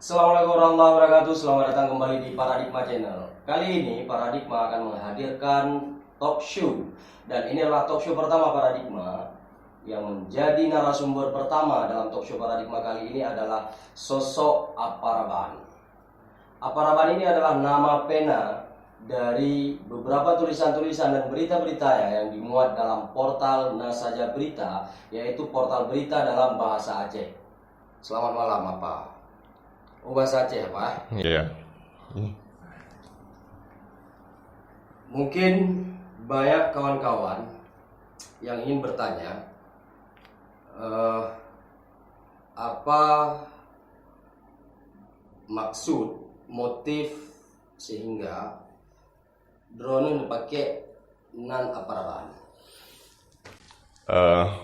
Assalamualaikum warahmatullahi wabarakatuh. Selamat datang kembali di Paradigma Channel. Kali ini Paradigma akan menghadirkan talk show. Dan ini adalah talk show pertama Paradigma. Yang menjadi narasumber pertama dalam talk show Paradigma kali ini adalah sosok Aparaban. Aparaban ini adalah nama pena dari beberapa tulisan-tulisan dan berita-berita yang dimuat dalam portal Nasaja Berita, yaitu portal berita dalam bahasa Aceh. Selamat malam, apa? Oh, bahasa Aceh, Pak? Iya. Mungkin banyak kawan-kawan yang ingin bertanya, apa maksud, motif sehingga drone dipakai nan Aparaban?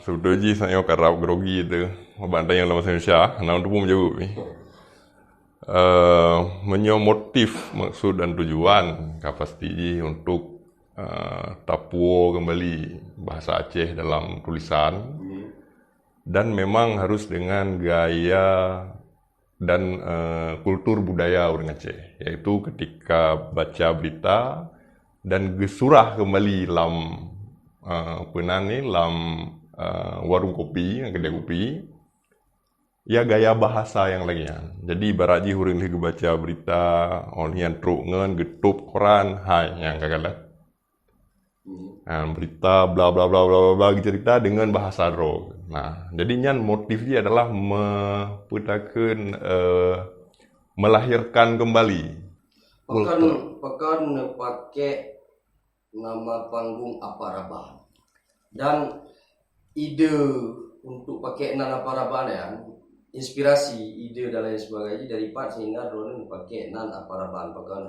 Sebetulnya saya kerap grogi itu bantai yang lama Indonesia, nah untuk menjawab ni. Motif, maksud dan tujuan pasti untuk tapuo kembali bahasa Aceh dalam tulisan, dan memang harus dengan gaya dan kultur budaya orang Aceh, yaitu ketika baca berita dan gesurah kembali dalam warung kopi, kedai kopi, ya gaya bahasa yang lainnya. Jadi ibaratnya orang lagi baca berita, orang yang truk ngen, getup koran, hai yang kagak berita bla bla bla bla bla cerita dengan bahasa ro. Nah, jadinya motifnya adalah melahirkan kembali. Pekan pakai nama panggung Aparaban. Dan ide untuk pakai nan Aparaban ya, inspirasi, ide dan lain sebagainya dari Pak, sehingga drone dipakai nan Aparaban, pekan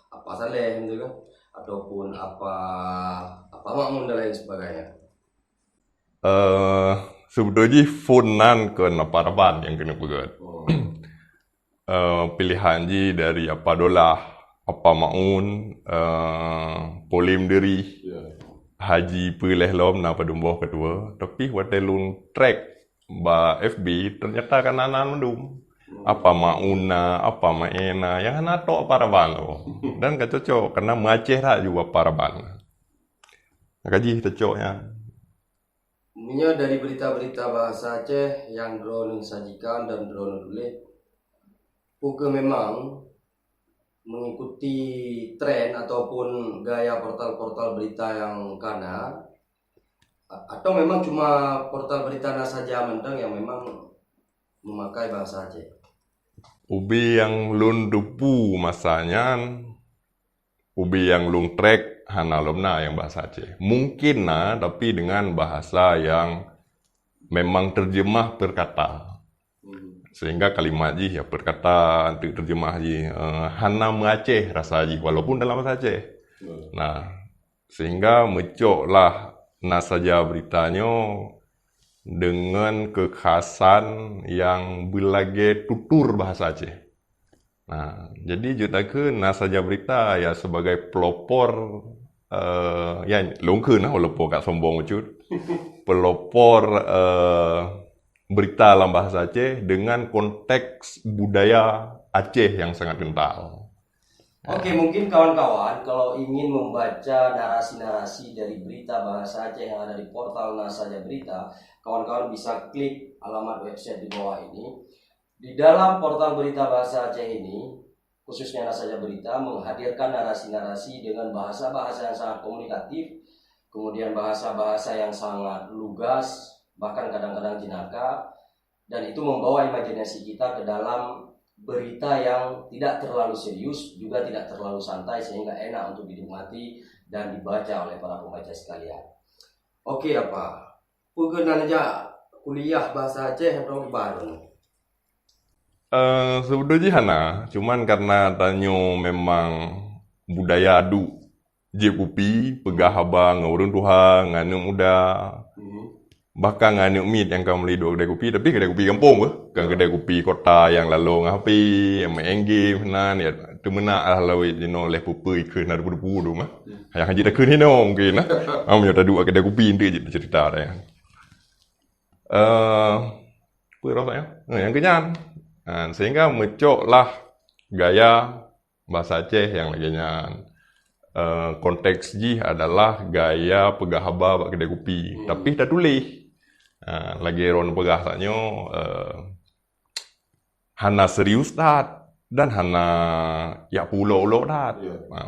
apa saleh gitu kan, ataupun apa makmun dan lain sebagainya. Sebetulnya funan ke Aparaban yang kena pegat. Pilihan ji dari apa dolah, apa maun, polim diri, haji pilih lom na padumboh kedua, tapi watelun track ba FB ternyata kan anan mendum apa mauna, apa maena yang nato Aparaban lo, dan gak cocok karena Aceh lah juga Aparaban. Kaji cocoknya. Ini dari berita-berita bahasa Aceh yang drone sajikan dan drone tulis, Puke memang mengikuti tren ataupun gaya portal-portal berita yang kana, atau memang cuma portal berita saja menteng yang memang memakai bahasa Aceh? Ubi yang lun dupu masanya, ubi yang lun trek hanalomna yang bahasa Aceh. Mungkin tapi dengan bahasa yang memang terjemah perkata. Sehingga kalimat ji ya perkata untuk terjemah ji hana Aceh rasa ji walaupun dalam bahasa Aceh. Nah, sehingga mecoklah Nasaja beritanya dengan kekhasan yang berbagai tutur bahasa Aceh. Nah, jadi jutakan Nasaja berita ya sebagai pelopor ya longkeun walaupun gak sombong cut. Pelopor berita dalam bahasa Aceh dengan konteks budaya Aceh yang sangat kental. Oke, mungkin kawan-kawan kalau ingin membaca narasi-narasi dari berita bahasa Aceh yang ada di portal Nasaja Berita, kawan-kawan bisa klik alamat website di bawah ini. Di dalam portal berita bahasa Aceh ini, khususnya Nasaja Berita, menghadirkan narasi-narasi dengan bahasa-bahasa yang sangat komunikatif, kemudian bahasa-bahasa yang sangat lugas, bahkan kadang-kadang jenaka, dan itu membawa imajinasi kita ke dalam berita yang tidak terlalu serius, juga tidak terlalu santai, sehingga enak untuk dinikmati dan dibaca oleh para pembaca sekalian. Oke, apa? Perkenalan aja kuliah bahasa Aceh atau baru? Sebetulnya hana, cuman karena tanyo memang budaya adu, jepupi, pegah abang, ngurun tuha, nganu muda, bahkan nganu mit yang kamu beli dua kedai kopi, tapi kedai kopi kampung kan kedai kopi kota yang lalu ngapi, yang main game, nan ya, tu mana lah lawi jino leh pupui ke nadu pudu tu mah, yang haji dah ke ni no mungkin amu tadu kedai kopi itu cerita dah. Apa rasanya? Yang kenyan. Sehingga mecoklah gaya bahasa Aceh yang laginya konteks ji adalah gaya pegah haba bak kedai kopi. Tapi dah tulis. Lagi ron pegah taknya hana serius tat dan hana ya pulo-ulo tat.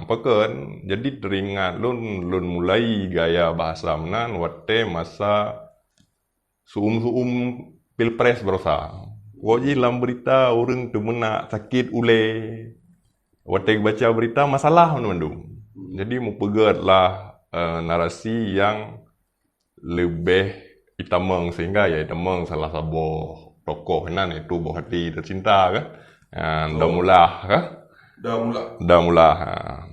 Peken jadi teringat lun mulai gaya bahasa menan wate masa suum pilpres berosa. Waji dalam berita orang tu menak sakit ule. Wate baca berita masalah mendung. Jadi mempegatlah narasi yang lebih itameng sehingga ya itameng salah satu tokoh nan itu buah hati tercinta kan. Dah mulah kan? Dah mulah.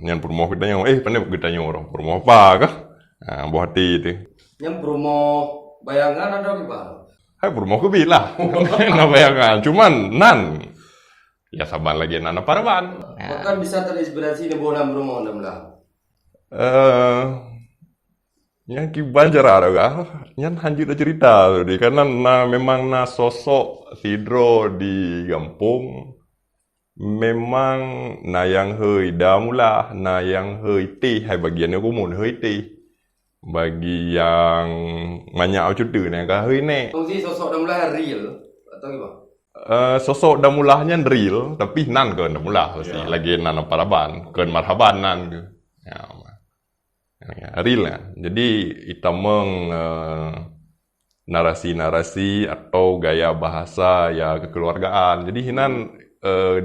Yang promo kita yang pandai kita nyo orang promo apa kan? Buah hati itu. Yang promo bayangan ada gimana? Hai promo ke bila. Nah bayangan cuman nan ya sabar lagi nana paraban. Bahkan bisa terinspirasi di bola promo lah. Yang kiban jarang ada yang hanjir cerita tadi karena memang sosok Sidro di kampung memang yang hei damulah yang hei ti hai bagian aku mun hei ti bagi yang banyak cuti ni kah hei ni Fungsi sosok damulah real atau gimana? Sosok damulahnya real tapi nan ke damulah mesti lagi nan paraban ke marhaban nan ke real lah. Jadi itameng narasi-narasi atau gaya bahasa ya kekeluargaan. Jadi hinan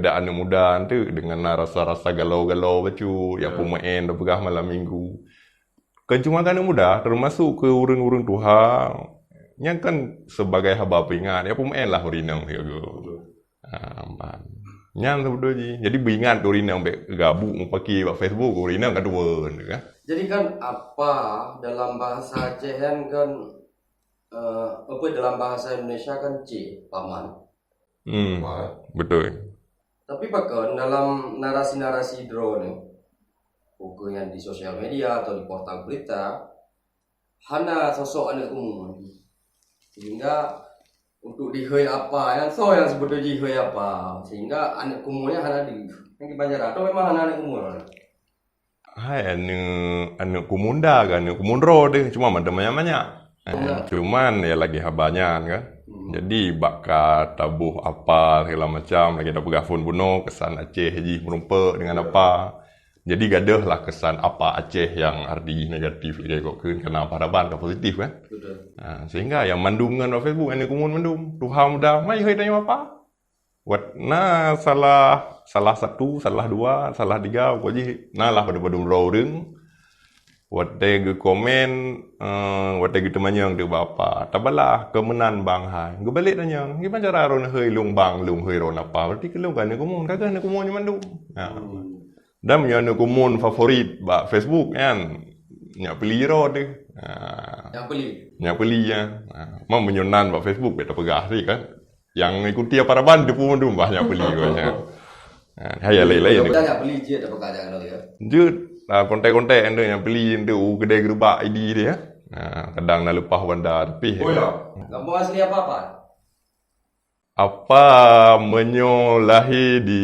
daan muda tu dengan rasa-rasa galau-galau bacu ya pemain dah pegah malam minggu. Kan cuma kan muda termasuk ke urang-urang Tuhan yang kan sebagai haba peringat ya pemain lah urinang dia go. Nyang sebetulnya. Jadi beringat urinang gabung pakai Facebook urinang kedua kan. Jadi kan apa dalam bahasa Aceh kan apa dalam bahasa Indonesia kan C paman. Betul. Tapi bahkan dalam narasi-narasi drone buku yang di sosial media atau di portal berita hana sosok anak umum sehingga untuk dihoi apa yang sebetulnya dihoi apa sehingga anak umumnya hana di yang di Banjar atau memang hana anak umum. Hai anak kumunda kan anak kumundro deh cuma macam banyak. Cuman ya lagi habanya kan. Jadi bakat tabuh apa segala macam lagi dah pegang phone bunuh kesan Aceh ji merumpa dengan apa. Jadi gadah lah kesan apa Aceh yang arti negatif lagi kok kena paraban ke positif kan. Sehingga yang mandungan di Facebook anak kumun mandung. Tuhan muda mai hei tanya apa? Wat salah satu, salah dua, salah tiga, pokoknya lah pada roreng. Wat ge komen, wat ge temanyang tu bapa. Tabalah kemenan bang hai. Ge balik tanya, gimana cara ron hei lung bang lung hei ron apa? Berarti ke lung kan kumun, kagak ne kumun mandung. Dan punya anu kumun favorit ba Facebook kan. Nyak beli ro deh. Nyak beli ya. Mau menyonan ba Facebook beta pegah sih kan. Yang ikuti paraban dia pun banyak beli banyak. Hai lain-lain. Banyak beli je dapat kadang ya. Jut kontak-kontak anda yang beli anda kedai gerubak ID dia. Kadang nak lepas benda tapi. Oh ya. Kampung asli apa? Apa menyo lahir di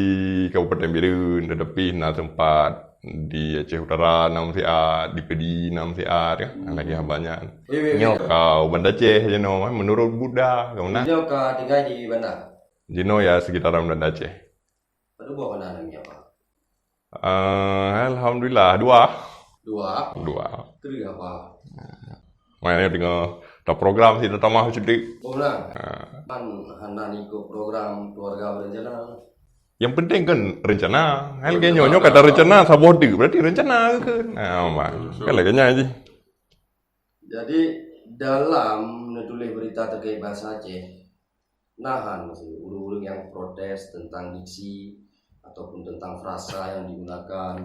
Kabupaten Birun tetapi nak tempat di Aceh Utara 6 siat, di Pedi 6 siat ya. Lagi banyak. Nyok kau benda Aceh je no menurut Buddha kau nak. Nyok tinggal di mana? Jino ya sekitaran benda Aceh. Pada buah mana namanya apa? Alhamdulillah dua. Kering apa? Mainnya dengan program sih tamah cuti. Oh benar. Kan hana ikut program keluarga berencana. Yang penting kan rencana. Hal nyonya kata rencana sabode berarti rencana ke. Kan laganya aja. Jadi dalam menulis berita terkait bahasa Aceh nahan urung-urung yang protes tentang diksi ataupun tentang frasa yang digunakan.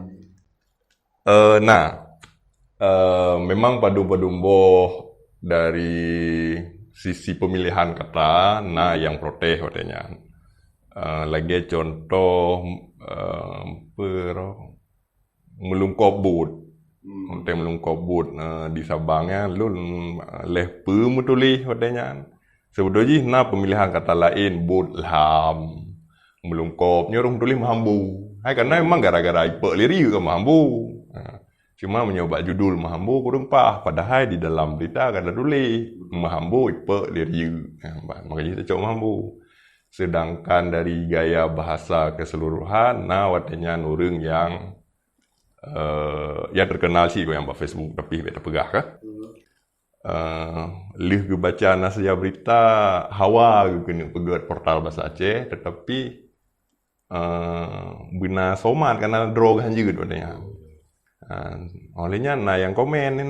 Memang padu-padumboh dari sisi pemilihan kata, yang protes katanya. Lagi contoh melungkop but. Untuk melungkop but di Sabangnya lun leh pemutulis katanya. Sebetulnya pemilihan kata lain but lam. melungkop nyuruh tulis mahambu. Hai karena memang gara-gara ipek lirik ke mahambu. Cuma menyoba judul mahambu kurang pah. Padahal di dalam berita ada tulis mahambu ipek lirik. Makanya kita coba mahambu. Sedangkan dari gaya bahasa keseluruhan, watanya nurung yang terkenal sih yang buat Facebook tapi tak pegah kah? Lih ke baca nasihat berita hawa kena pegat portal bahasa Aceh, tetapi bina somat karena drogan juga doanya. Olehnya yang komen ni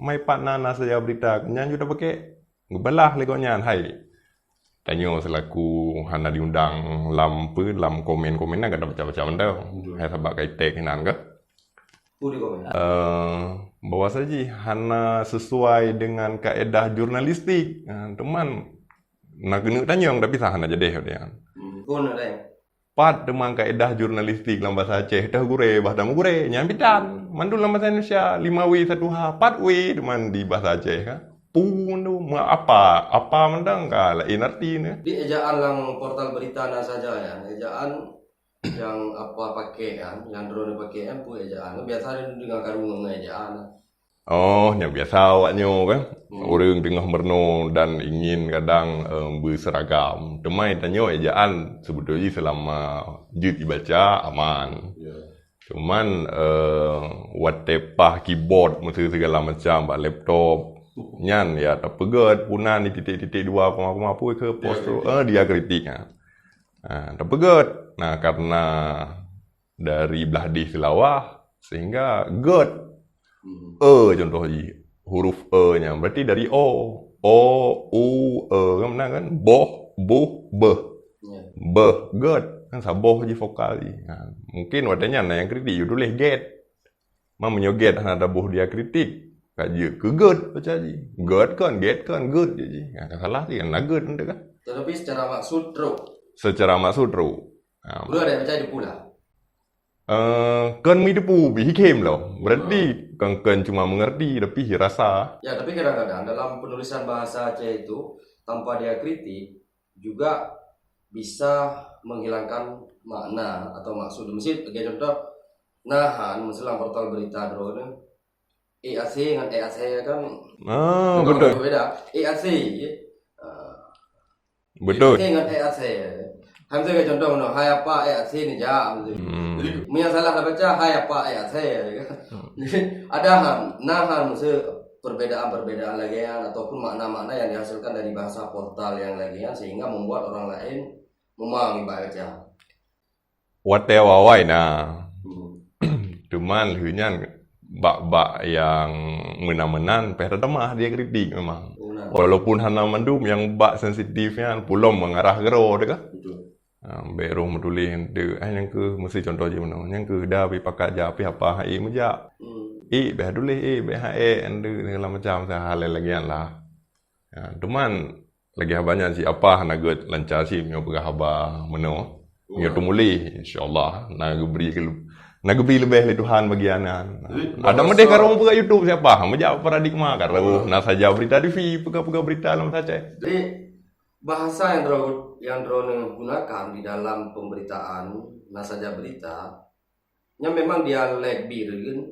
mai pat nasihat berita kenyan juga pakai ngebalah legonya hai. Tanya selaku hana diundang lam komen-komennya kada baca-baca benda. Hai sebab kai tag hinan ke? Bahwa saja hana sesuai dengan kaedah jurnalistik. Teman nak kena tanya tapi sah hana jadi dia. Pat teman kaedah jurnalistik dalam bahasa Aceh dah gure bahasa gure nyampitan mandul dalam bahasa Indonesia 5W 1H 4W teman di bahasa Aceh kan. Pun tu apa mendang ka lain arti ni. Di ejaan lang portal berita saja ya. Ejaan yang apa pakai kan, yang drone pakai kan pun ejaan. Biasa dengan karung ejaan. Oh, yang biasa awaknya kan. Orang tengah merno dan ingin kadang berseragam. Temai tanya ejaan sebetulnya selama jut dibaca aman. Cuman watepah keyboard mesti segala macam laptop nyan ya tak pegat punan di titik-titik 2 koma apa ke post tu dia kritik tak pegat. Nah karena dari belah di selawah sehingga god contoh huruf nya berarti dari o u kan mana kan boh buh beh beh god kan saboh je vokal je. Mungkin wadanya yang kritik you tulis get menyoget ada boh dia kritik kaji ke good baca je good kan get kan good je salah sih kan good kan tetapi secara maksud true Belum ada yang baca di pula kan mi depu bi hikem loh berarti kan cuma mengerti tapi rasa ya. Tapi kadang-kadang dalam penulisan bahasa Aceh itu tanpa dia kritik juga bisa menghilangkan makna atau maksud. Mesti sebagai contoh nahan misalnya portal berita drone EAC dengan EAC kan betul beda. EAC betul dengan EAC hamzah kayak contoh hai apa EAC ni ja punya salah baca hai apa EAC ada nahan mesti perbedaan lagian ataupun makna-makna yang dihasilkan dari bahasa portal yang lagian sehingga membuat orang lain memahami baca watewawai nah cuman hunyan bak yang menan-menan temah dia kritik memang. Walaupun hana mandum yang bak sensitifnya belum mengarah gero deka. Beruh menulis de yang ke mesti contoh je mana. Yang ke dah pi pakat ja pi apa hai meja. Beh tulis beh ande segala macam hal lagian lah. Cuman lagi banyak si apa hana gut lancar si nyo berhaba meno. Nyo tumuli insyaallah nak beri lebih le Tuhan bagianan. Ada medeh karo buka YouTube siapa? Menjawab paradigma karo saja berita TV, pega-pega berita dalam saja. Jadi bahasa yang drone gunakan di dalam pemberitaan saja berita yang memang dialek Birgen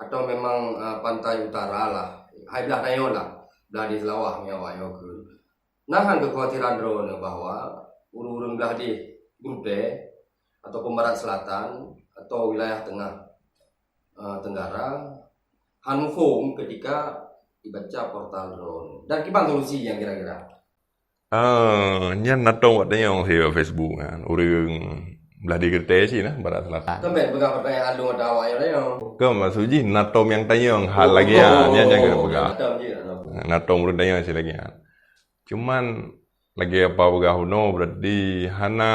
atau memang pantai utara lah. Hai belah dayo lah. Belah di Selawah nyawa ke. Nahan kekhawatiran drone bahwa urung-urung belah di Gute atau Barat Selatan atau wilayah Tenggara hanfung ketika dibaca portal drone dan kipan solusi yang kira-kira nyan natong watanya yang si Facebook kan urang belah di Gerte sih nah Barat Selatan tempat begal pertanyaan lu ada awak yang ke maksudnya natom yang tanya hal lagi nyan jangan begal natom urang tanya sih lagi cuman lagi apa begal huno berarti hana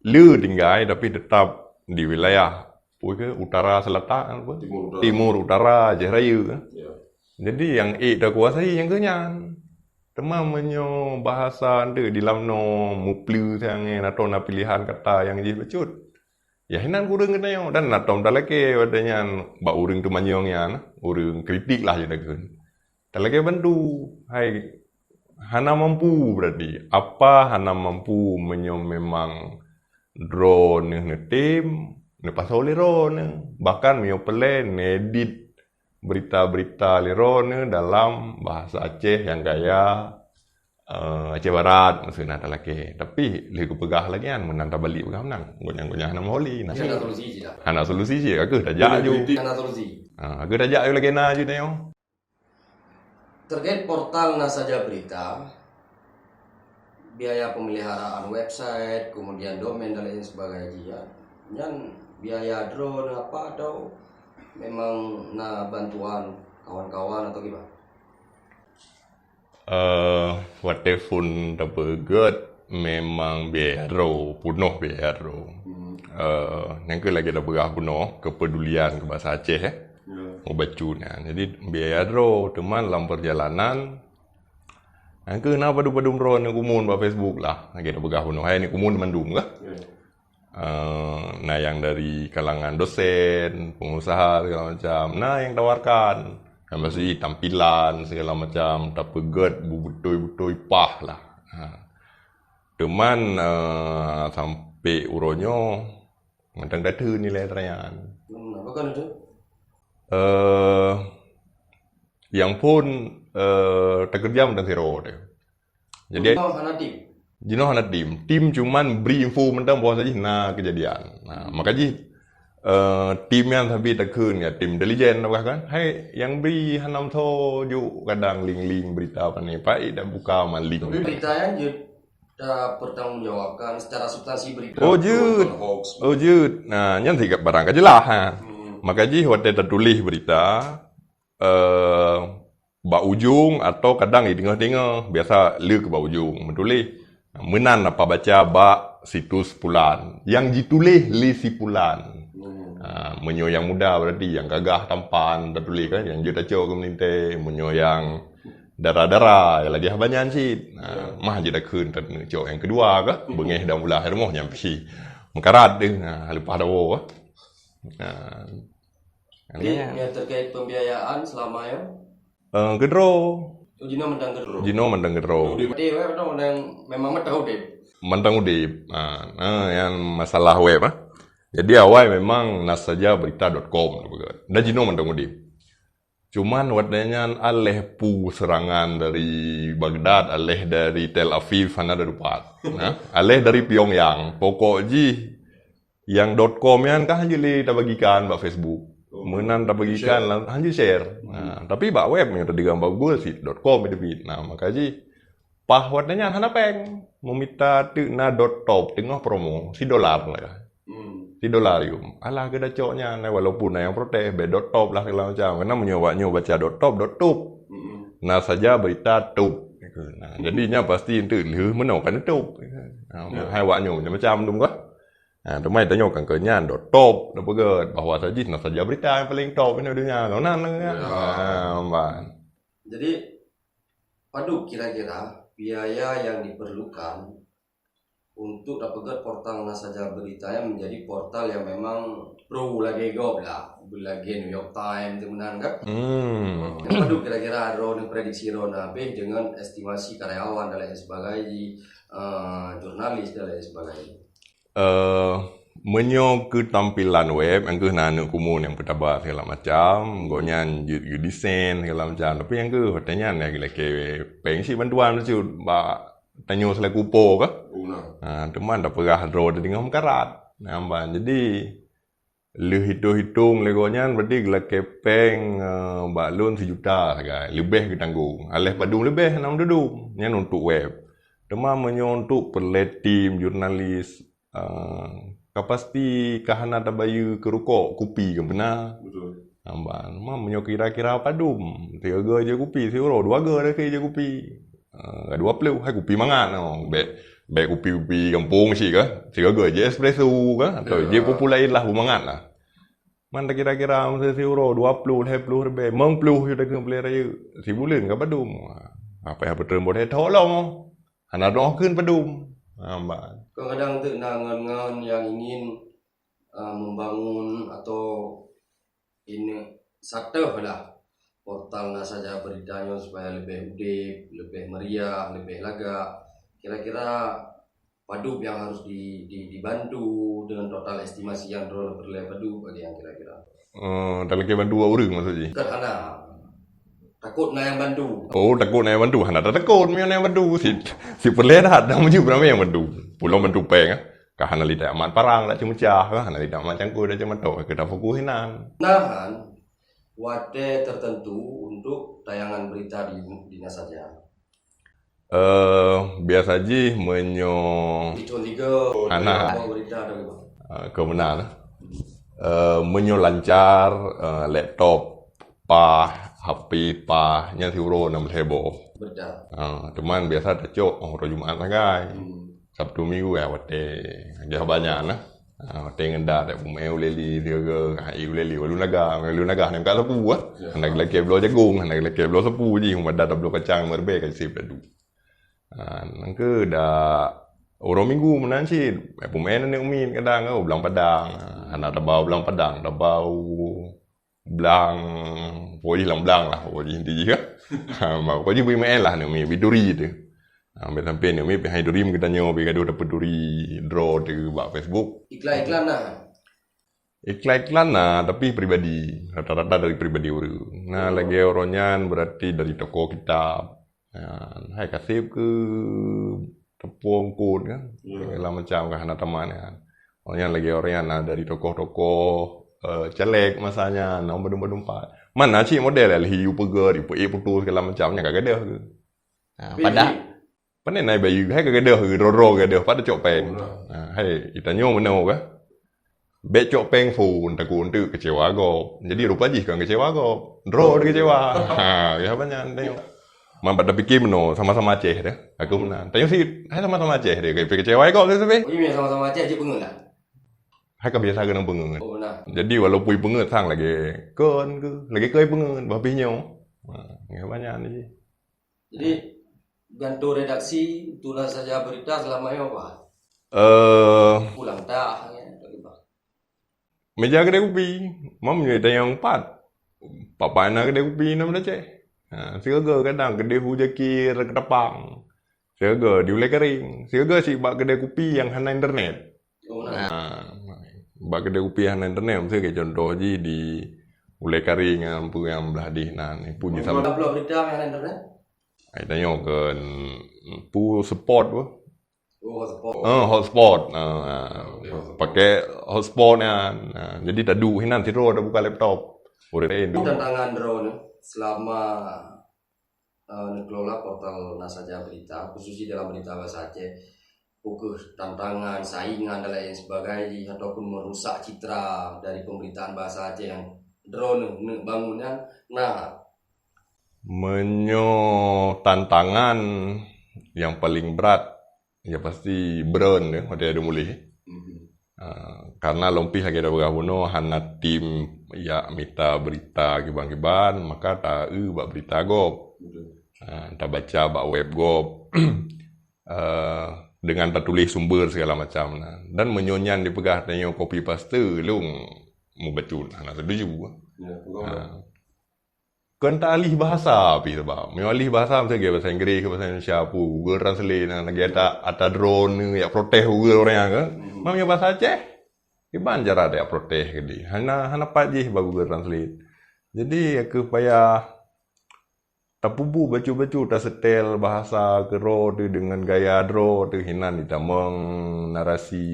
lu tinggal tapi tetap di wilayah utara selatan apa? Timur utara Aceh Raya kan. Jadi yang dah kuasai yang kenyan. Temam menyo bahasa ande di lamno muplu sange nato na pilihan kata yang jadi becut. Ya hinan kurang kena yo dan natom dalake wadanya ba urang tu manyong yan, urang kritik lah je dagun. Dalake bantu hai hana mampu berarti. Apa hana mampu memang drone ne tim, ne pasal lirone. Bahkan mio pele edit berita-berita lirone dalam bahasa Aceh yang gaya Aceh Barat maksudnya ada lagi. Tapi lihat pegah lagi kan menanta balik pegah menang. Gonya-gonya hana moholi. Ini ada solusi je dah. Hana solusi sih aku dah jak ju. Ada solusi. Aku dah jak ju lagi na ju tengok. Terkait portal Nasaja Berita, biaya pemeliharaan website, kemudian domain dan lain sebagainya, dan biaya drone apa atau memang bantuan kawan-kawan atau gimana? What telefon terbegat memang biaro, punuh biaro. Yang ke lagi dah berah punuh kepedulian ke bahasa Aceh Ubacuna. Jadi biaya dro teman dalam perjalanan. Yang ke na padu-padu drone yang kumun ba Facebook lah. Lagi dah berah punuh. Hai ni kumun mandum kah? Nah yang dari kalangan dosen, pengusaha segala macam. Nah yang tawarkan yang masih tampilan segala macam, tak pegat, butoi-butoi pah lah. Teman sampai uronyo ngandang data nilai terayan. Apa kan itu? Yang pun terkerja mentang zero dia. Jadi Jino hana tim cuman beri info mentang bahwa saja nah kejadian. Nah, makanya tim yang tapi terkun ya tim intelijen apa kan? Hai yang beri hanam tho ju kadang link-link berita apa nih Pak dah buka man link. Tapi beritanya je dah pertanggungjawabkan secara substansi berita. Oh jut. Nah, yang tiga barang kajelah ha. Makanya waktu tertulis berita bak ujung atau kadang di tengah-tengah biasa le ke bak ujung menulis menan apa baca bak situs pulan yang ditulis li si pulan. Menyo yang muda berarti yang gagah tampan tertulis kan yang juta cok kemeninte menyo yang darah-darah ya lagi banyak sih. Mah je dah keun cok yang kedua ke bengeh dah mula akhir moh nyampe mengkarat deh lepas dawo. Ini terkait pembiayaan selama ya? Gedro. Jino mendang gedro. Jadi web itu memang tahu deh. Mendang udip. Yang masalah web Jadi awal memang nasajaberita.com dan Jino mendang udip. Cuman wadanya aleh pu serangan dari Baghdad, aleh dari Tel Aviv, mana ada dupat. Aleh dari Pyongyang. Pokok ji yang .com yang kan hanya kita bagikan di Facebook. Menan tak bagikan lah, hanya share. Tapi bak web yang tadi gambar Google sih .com itu. Nah makanya pahwatnya hana peng meminta tu na .top tengah promo si dolar lah. Si dolarium. Alah kita coknya nah walaupun yang protes be .top lah segala macam. Karena menyoba baca .top. Nah saja berita top. Nah jadinya pasti itu leh menaukan top. Hai waknya macam tu kah? Nah, temai tanya kan kenyan top dah pegat bahwa saja berita yang paling top ini dunia. Lonan Jadi padu kira-kira biaya yang diperlukan untuk dapat portal Nasaja Berita yang menjadi portal yang memang pro lagi gob lah, lagi New York Times temenan kan? Padu kira-kira prediksi Rona dengan estimasi karyawan dan lain sebagainya, jurnalis dan lain sebagainya. Menyo ke tampilan web yang ke nanu kumun yang pertama segala macam gonyan you desain segala macam tapi yang ke katanya lagi pengsi bantuan tu ba tanyo selaku kupo ke teman dah perah draw dengan mekarat nampak jadi lu hitung legonyan berarti gelak kepeng balon 1 juta guys lebih kita tanggung alih padung lebih 6 duduk nyan untuk web teman menyo untuk pelet tim jurnalis kapasti kahana tabayu ke rukok kopi ke benar betul nampak menyo kira-kira padum 3 je kopi siro 2 dah je kopi 20 hai kopi mangan be kopi kampung sih kah 3 je espresso kah atau je popular lah mangan lah man kira-kira siro 20 lebih 50 je dah beli raya sibulan ke padum apa yang betul boleh tolong ana doh keun padum kadang tu ngan yang ingin membangun atau ini satu lah portal saja beritanya supaya lebih udip, lebih meriah, lebih lega. Kira-kira Padub yang harus dibantu dengan total estimasi yang drone bernilai Padub bagi yang kira-kira. Dalam keban 2 orang maksudnya. Karena takut na yang bantu. Oh, takut na yang bantu. Hana tak takut mi yang bantu. Si perlehat dah muju berapa yang bantu. Pulau bantu peng ah. Kah hana lidak amat parang dak cemecah kah hana lidak amat cangku dak cemetok ke dak fokus hinan. Nahan wate tertentu untuk tayangan berita di saja. Biasa je menyo Itu 3 anak berita ada gimana? kebenar. Menyo lancar laptop pah HP pah nya siuro 6 heboh. Berita. Teman biasa tecok hari Jumaat lah guys. Sabtu Minggu ya wate dia banyak nah. Wate ngendak tak pumeu leli dia ke hai leli walu naga nem ka sapu ah. Hendak lagi blo jagung, hendak lagi blo sapu ji humada tak blo kacang merbe ka sip dadu. Nang ke dah orang minggu menan sih pemain ni umin kadang belang padang. Anak tabau belang padang, tabau belang poi lang belang lah poi inti je. Mau poi pemain lah ni umi biduri tu. Ambil sampai ni umi hai duri kita nyo bi gaduh dapat duri draw tu buat Facebook. Iklan-iklan nah. Iklan nah tapi pribadi, rata-rata dari pribadi orang. Nah lagi orangnya berarti dari toko kitab. Hai kasih ke tepung kod kan. Segala macam kan anak teman kan. Orangnya lagi orangnya dari tokoh-tokoh caleg masanya, nak berdompat. Mana sih model hiu pegar, hiu putus segala macamnya kagak ada ke. Pada Pandai naik bayu, hai kagak ada roro kagak ada pada cok peng. Hai itanyo mana ke? Bek cok peng phone takut untuk kecewa go. Jadi rupa je kan kecewa go. Draw dia kecewa. Ya banyak tengok. Man pada fikir meno sama-sama Aceh dah. Aku menang. Tengok sih, hai sama-sama Aceh dia kayak kecewa kau tu sampai. Oh iya sama-sama Aceh je pengen lah. Hai kebiasa kena pengen. Oh benar. Jadi walaupun pengen sang lagi kon ke, lagi kau pengen babihnya. Ya banyak ni. Jadi bantu redaksi tulis saja berita selama ini apa? Pulang tak ya, meja kedai kopi. Mam ni tayang 4. Papa anak kedai kopi nama dah cek. Siaga kadang kedai hujaki ketapang. Siaga diulai kering. Siaga si bak kedai kopi yang hana internet. Oh Bak kedai kopi hana internet mesti kayak contoh je di ulai kering yang belah di nan punya sama. Kalau berita yang internet? Ai tanya kan pu support tu. Oh hotspot. Hotspot. Pakai hotspot jadi tadu hinan tiro ada buka laptop. Boleh Tantangan drone selama mengelola portal Nasaja Berita, khususnya dalam berita bahasa Aceh, tantangan, saingan dan lain sebagainya, ataupun merusak citra dari pemberitaan bahasa Aceh yang drone bangunnya. Nah, menyo tantangan yang paling berat ya pasti burn ya, ada mulai. Karena lompih lagi ada bergabung hana tim ya minta berita kiban-kiban maka tak buat berita gop. Tak baca bak web gop. Dengan tak tulis sumber segala macam dan menyonyan dipegah tanya copy paste lung mu bacun hana setuju. Kan tak alih bahasa api sebab. Memang alih bahasa mesti ke bahasa Inggeris ke bahasa Indonesia apa. Google Translate lagi ada drone ya protes Google orang ke. Memang bahasa Aceh. Iban cara dia protes ke dia. Hana pajih bagi Google Translate. Jadi aku payah tapubu bacu-bacu tak setel bahasa kero tu dengan gaya dro tu hinan ditamang narasi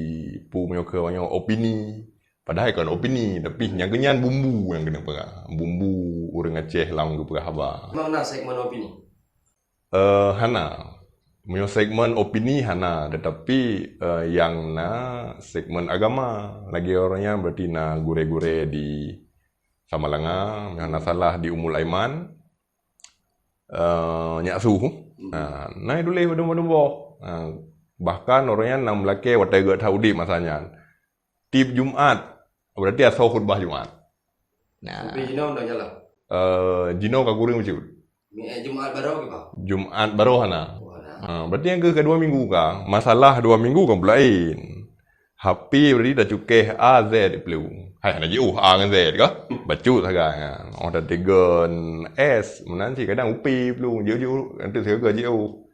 pu ke banyak opini. Padahal kan opini tapi yang kenyan bumbu yang kena perah. Bumbu orang Aceh lang ke perah haba. Mana segmen opini? Hana. Punya segmen opini hana tetapi yang na segmen agama lagi orangnya berarti na gure-gure di Samalanga, hana salah di Umul Aiman. Nyak suhu. Nah itu leh bodoh. Bahkan orangnya nam laki watai gat haudi masanya. Tip Jumat berarti asal khutbah Jumat. Tapi Jino udah jalan. Jino kaguring macam. Jumat baru ke pak? Jumat baru hana. Berarti yang kedua minggu kah? Masalah 2 minggu kan pulain. Happy berarti dah cukeh A Z dipelu. Hai nak jauh A dengan Z ke? Bacu sekarang. Oh dah tegon S, menanti kadang upi pelu jauh-jauh nanti saya ke jauh.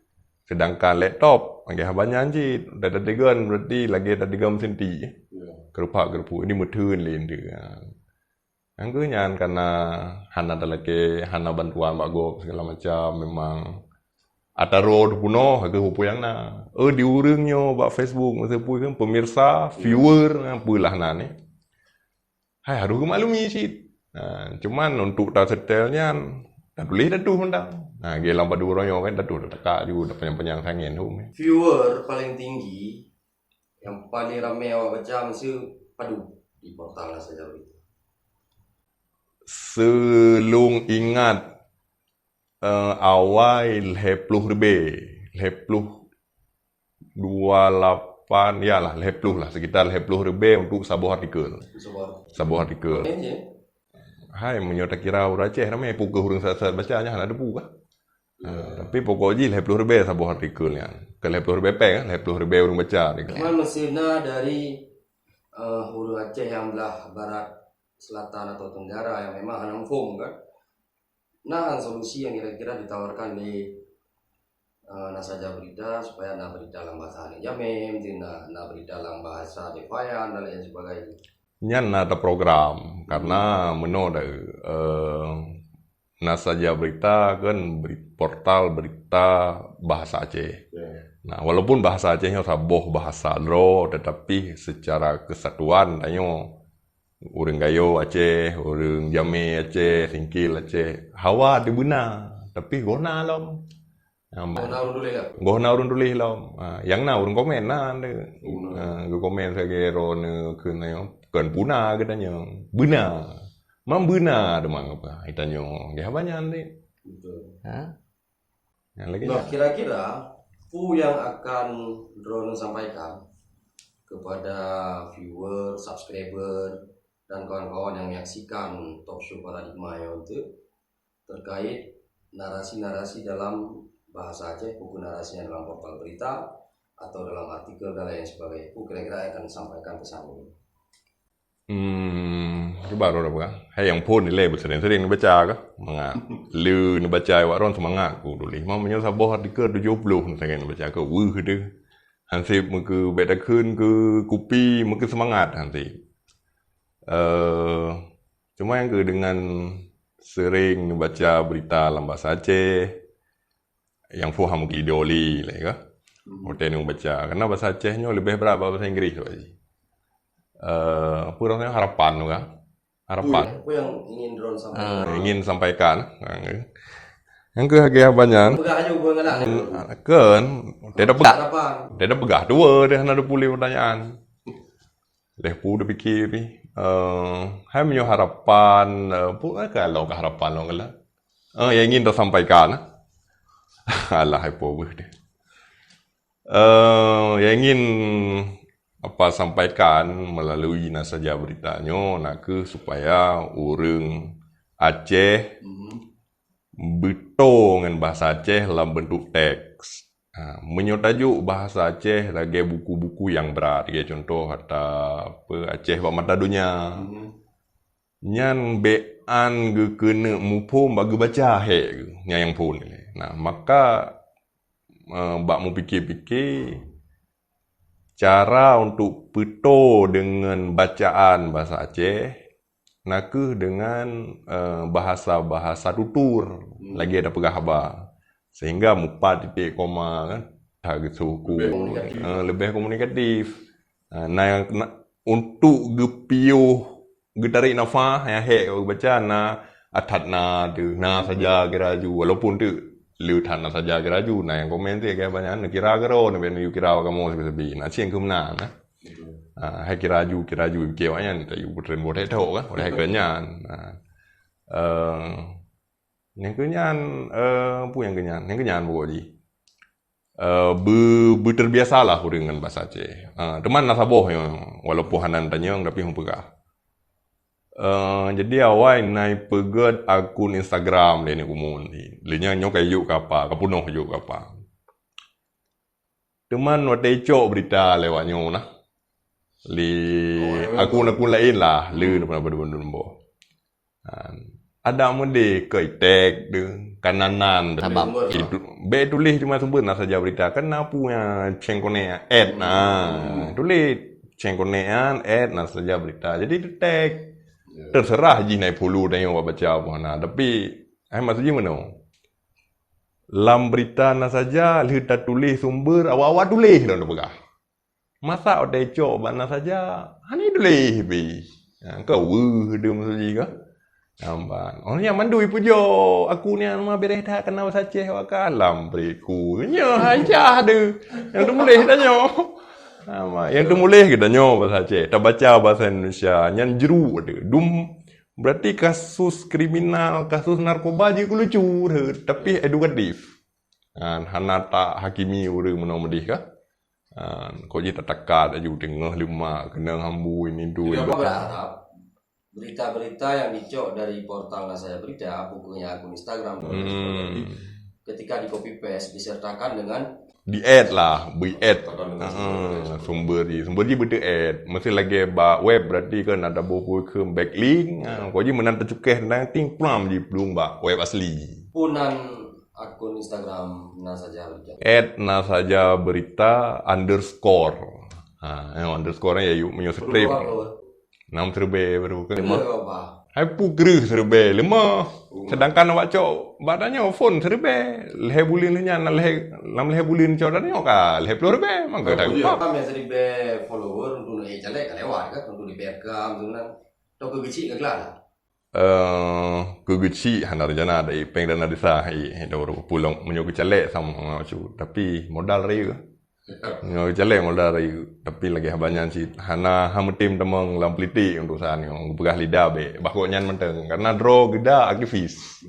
Sedangkan laptop bagi habanyan je dah tegon berarti lagi dah tegon mesin ti. Kerupak-kerupu ini mutun lain dia. Yang kenyan karena hana lagi hana bantuan bago segala macam memang ataro puno ke hupu yang na. Diurungnya bak Facebook masa pun kan pemirsa, viewer apalah na ni. Hai harus maklumi sih. Cuman untuk tak detailnya dah boleh dah tu hendang. Gelang padu royo kan dah tu dah tekak juga dah panjang-panjang sangen tu. Viewer paling tinggi yang paling ramai awak baca mesti padu di portal Nasa Jaya Berita. Selung ingat awal 10 lebih 28 ya lah 10 lah sekitar 10 lebih untuk sebuah artikel hai menyota kira orang Aceh ramai pukul hurung saat bacanya ada buka tapi pokoknya 10 lebih sebuah artikelnya ke 10 lebih kan 10 lebih orang baca cuman mesinnya dari hurung Aceh yang belah barat selatan atau tenggara yang memang hanamfung kan. Nah, solusi yang kira-kira ditawarkan di Nasa Jaya Berita supaya na berita dalam bahasa Jamem, na berita dalam bahasa Jepayan dan lain sebagainya. Nyan ada program karena menurut Nasa Jaya Berita kan portal berita bahasa Aceh. Nah, walaupun bahasa Acehnya saboh bahasa Dro, tetapi secara kesatuan tanya orang Gayo Aceh, orang Jameh Aceh, Singkil Aceh, hawa di benar, tapi gona lom. Gona urun dulih lom. Yang na urun komen na, gue komen saya ron kena yang kan puna katanya, benar, mam benar demang apa? Itanya, dia banyak ni. Nah, kira-kira yang akan drone sampaikan kepada viewer, subscriber dan kawan-kawan yang menyaksikan talk show Paradigma itu terkait narasi-narasi dalam bahasa Aceh, buku narasinya dalam portal berita atau dalam artikel dan lain sebagainya. Kira-kira akan sampaikan pesan ini. Itu baru dah bukan. Hai yang pun ni label sering-sering baca ke? Mengat. Lu ni baca awak ron semangat ku dulu. Mamanya sabah artikel 70 sangat baca ke. Wuh dia. Hansip muka beda kun ke kopi muka semangat hansip. Cuma yang ke dengan sering baca berita dalam bahasa Aceh yang faham ke ideoli lah ya. Hotel yang baca karena bahasa Acehnya lebih berat bahasa Inggris tu aja. Apa rasanya harapan tu kan? Harapan. Apa yang ingin drone sampaikan? Ingin sampaikan. Yang ke hadiah banyak. Begah aja hubungan lah. Kan, tidak begah dua dia ada pulih pertanyaan. Lepu dah fikir ni. Hai punya harapan, kalau ke harapan lo lah. Yang ingin tersampaikan. Alah, apa dia. Yang ingin apa sampaikan melalui Nasa Jaya Beritanya nak ke supaya orang Aceh betul dengan bahasa Aceh dalam bentuk teks. Menyotajuk bahasa Aceh lagi buku-buku yang berat. Contoh kata apa Aceh buat mata dunia. Nyan bean ge kena mupum bagi baca hek yang pun. Nah, maka bak mu fikir-fikir cara untuk betul dengan bacaan bahasa Aceh nak dengan bahasa-bahasa tutur lagi ada pegah khabar sehingga mupat titik koma kan target suku lebih komunikatif. Nah untuk gepiuh getarik nafas yang hek baca na atat na tu na saja geraju walaupun tu liutan na saja geraju na yang komen tu kayak banyak kira gero na ben kira kamu sebi-sebi na siang kemana na hai kiraju kiawanya ni tayu putren bote tahu kan oleh kenyan. Yang kenyan yang kenyan pokoknya terbiasalah dengan bahasa Aceh. Teman nasaboh yang walaupun hanan tanya tapi hang pegah. Jadi awal naik pegat akun Instagram dia ni kumun ni. Linya nyok kayu kapa, kapunoh juk kapa. Teman wate cok berita lewatnya nah. li akun lain lah lu pernah benda-benda. Ada mende keitek de kananan Sabab. itu be tulis cuma sumber nah saja berita kan punya cengkone ad tulis cengkonean ad nah saja berita jadi itu tag terserah ji naik pulu dan yang baca apa nah tapi maksudnya mana lam berita nah saja lihat tulis sumber awal-awal tulis dah pegah masa ada cok mana saja hani tulis bi kau dia maksudnya kah nampak. Oh yang mandui pujo aku ni mah beres dah kenal saceh waka alam beriku. Nya aja ada. Yang tu boleh dah nyo. Nama yang tu boleh kita nyo bahasa Aceh. Tak baca bahasa Indonesia nyan jeru ada. Dum berarti kasus kriminal, kasus narkoba je ku lucu tapi edukatif. Hanata hakimi ure menomedih kah? Kau je tak takat aju tengah lima kena hambu ini tu. Kita berharap berita-berita yang dicok dari portal Nasaya Berita, bukunya akun Instagram, ketika di copy paste disertakan dengan di add lah, bi add sumber je betul add. Mesti lagi ba web berarti kan ada buku ke backlink. Kau je menan tercukeh nang ting plam je belum ba web asli. punan akun Instagram Nasaja Berita. @nasaja berita underscore. Underscore ya yuk menyuskrip. 6 serbe baru ke 5. Hai pu gerih serbe 5. Sedangkan awak cok badannya phone serbe. Lehe bulin nya lam lehe bulin cok dan yo ka lehe puluh serbe mangga tak apa. Kami yang seribe follower untuk naik jalek lewat kan untuk diperkam dengan toko kecil ke kelas. Kegeci handar jana ada peng dana desa hai doro pulang menyoku calek sama cu tapi modal reu. Nyo jalek modal reu tapi lagi habanyan si hana hamutim temeng lam peliti untuk san yang begah lidah be bakok nyan menteng karena draw geda aktivis.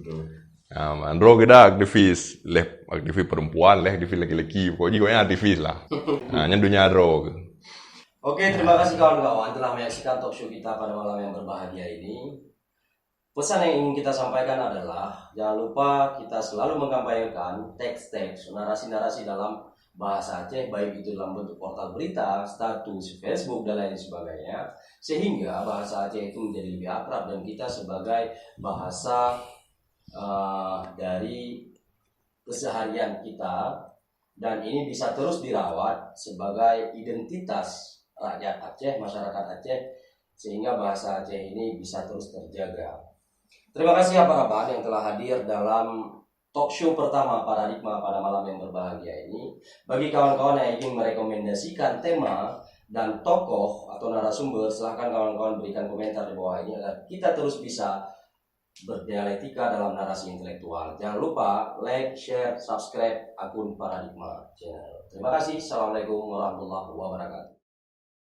Draw geda aktivis leh aktivis perempuan leh aktivis laki-laki pokoknya aktivis lah. Nyan dunia draw. Oke, terima kasih kawan-kawan telah menyaksikan talk show kita pada malam yang berbahagia ini. Pesan yang ingin kita sampaikan adalah jangan lupa kita selalu mengkampanyekan teks-teks, narasi-narasi dalam bahasa Aceh, baik itu dalam bentuk portal berita, status, Facebook, dan lain sebagainya, sehingga bahasa Aceh itu menjadi lebih akrab dan kita sebagai bahasa dari keseharian kita, dan ini bisa terus dirawat sebagai identitas rakyat Aceh, masyarakat Aceh, sehingga bahasa Aceh ini bisa terus terjaga. Terima kasih abang-abang yang telah hadir dalam talk show pertama Paradigma pada malam yang berbahagia ini. Bagi kawan-kawan yang ingin merekomendasikan tema dan tokoh atau narasumber, silahkan kawan-kawan berikan komentar di bawah ini agar kita terus bisa berdialektika dalam narasi intelektual. Jangan lupa like, share, subscribe akun Paradigma Channel. Terima kasih. Assalamualaikum warahmatullahi wabarakatuh.